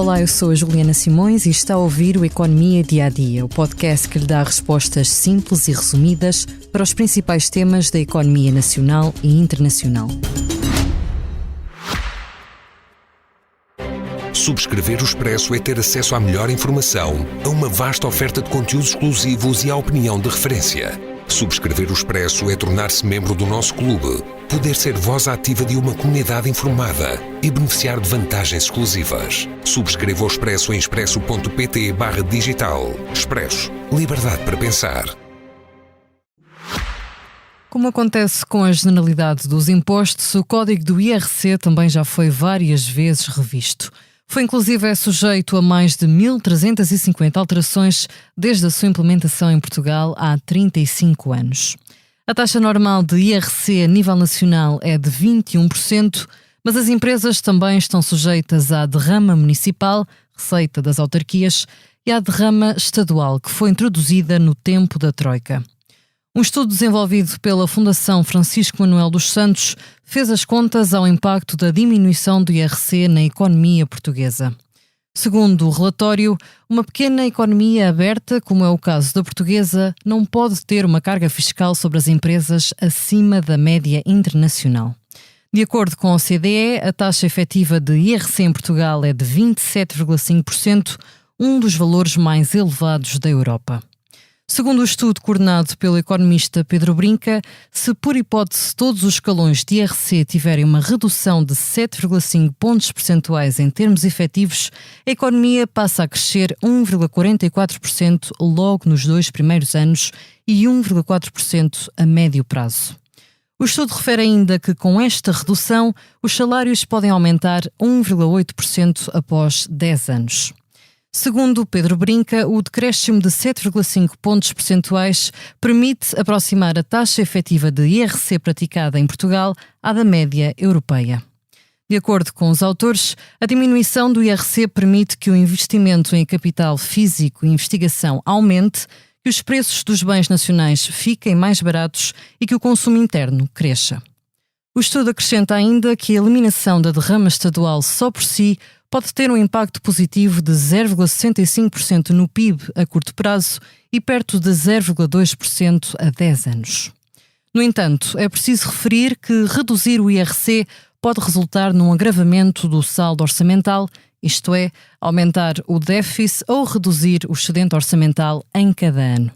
Olá, eu sou a Juliana Simões e está a ouvir o Economia Dia a Dia, o podcast que lhe dá respostas simples e resumidas para os principais temas da economia nacional e internacional. Subscrever o Expresso é ter acesso à melhor informação, a uma vasta oferta de conteúdos exclusivos e à opinião de referência. Subscrever o Expresso é tornar-se membro do nosso clube, poder ser voz ativa de uma comunidade informada e beneficiar de vantagens exclusivas. Subscreva o Expresso em expresso.pt/digital. Expresso. Liberdade para pensar. Como acontece com a generalidade dos impostos, o código do IRC também já foi várias vezes revisto. Foi inclusive sujeito a mais de 1.350 alterações desde a sua implementação em Portugal há 35 anos. A taxa normal de IRC a nível nacional é de 21%, mas as empresas também estão sujeitas à derrama municipal, receita das autarquias, e à derrama estadual, que foi introduzida no tempo da Troika. Um estudo desenvolvido pela Fundação Francisco Manuel dos Santos fez as contas ao impacto da diminuição do IRC na economia portuguesa. Segundo o relatório, uma pequena economia aberta, como é o caso da portuguesa, não pode ter uma carga fiscal sobre as empresas acima da média internacional. De acordo com a OCDE, a taxa efetiva de IRC em Portugal é de 27,5%, um dos valores mais elevados da Europa. Segundo o estudo coordenado pelo economista Pedro Brinca, se por hipótese todos os escalões de IRC tiverem uma redução de 7,5 pontos percentuais em termos efetivos, a economia passa a crescer 1,44% logo nos 2 primeiros anos e 1,4% a médio prazo. O estudo refere ainda que com esta redução, os salários podem aumentar 1,8% após 10 anos. Segundo Pedro Brinca, o decréscimo de 7,5 pontos percentuais permite aproximar a taxa efetiva de IRC praticada em Portugal à da média europeia. De acordo com os autores, a diminuição do IRC permite que o investimento em capital físico e investigação aumente, que os preços dos bens nacionais fiquem mais baratos e que o consumo interno cresça. O estudo acrescenta ainda que a eliminação da derrama estadual só por si pode ter um impacto positivo de 0,65% no PIB a curto prazo e perto de 0,2% a 10 anos. No entanto, é preciso referir que reduzir o IRC pode resultar num agravamento do saldo orçamental, isto é, aumentar o déficit ou reduzir o excedente orçamental em cada ano.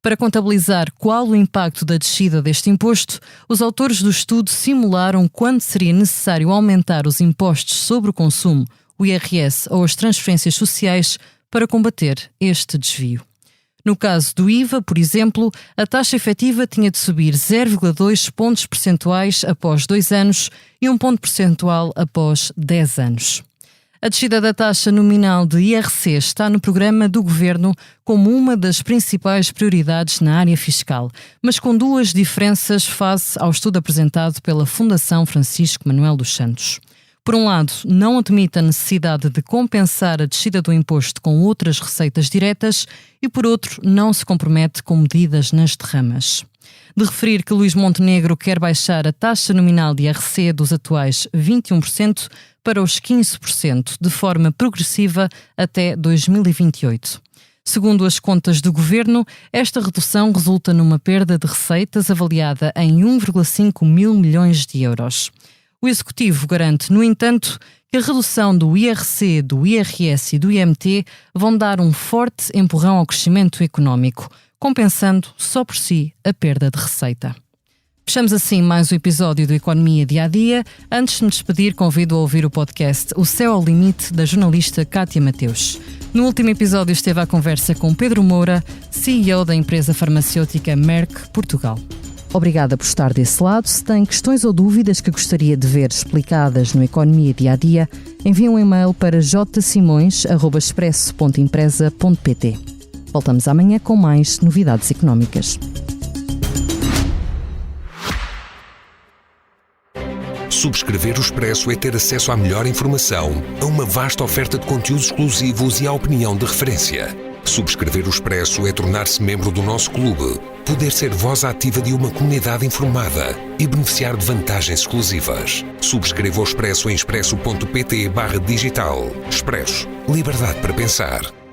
Para contabilizar qual o impacto da descida deste imposto, os autores do estudo simularam quando seria necessário aumentar os impostos sobre o consumo, o IRS ou as transferências sociais para combater este desvio. No caso do IVA, por exemplo, a taxa efetiva tinha de subir 0,2 pontos percentuais após 2 anos e 1 ponto percentual após 10 anos. A descida da taxa nominal de IRC está no programa do Governo como uma das principais prioridades na área fiscal, mas com duas diferenças face ao estudo apresentado pela Fundação Francisco Manuel dos Santos. Por um lado, não admite a necessidade de compensar a descida do imposto com outras receitas diretas e, por outro, não se compromete com medidas nas derramas. De referir que Luís Montenegro quer baixar a taxa nominal de IRC dos atuais 21% para os 15%, de forma progressiva até 2028. Segundo as contas do Governo, esta redução resulta numa perda de receitas avaliada em 1,5 mil milhões de euros. O Executivo garante, no entanto, que a redução do IRC, do IRS e do IMT vão dar um forte empurrão ao crescimento económico, compensando só por si a perda de receita. Fechamos assim mais um episódio do Economia Dia a Dia. Antes de me despedir, convido a ouvir o podcast O Céu ao Limite, da jornalista Cátia Mateus. No último episódio esteve à conversa com Pedro Moura, CEO da empresa farmacêutica Merck Portugal. Obrigada por estar desse lado. Se tem questões ou dúvidas que gostaria de ver explicadas no Economia Dia a Dia, envie um e-mail para jsimões@expresso.empresa.pt. Voltamos amanhã com mais novidades económicas. Subscrever o Expresso é ter acesso à melhor informação, a uma vasta oferta de conteúdos exclusivos e à opinião de referência. Subscrever o Expresso é tornar-se membro do nosso clube, poder ser voz ativa de uma comunidade informada e beneficiar de vantagens exclusivas. Subscreva o Expresso em expresso.pt/digital. Expresso. Liberdade para pensar.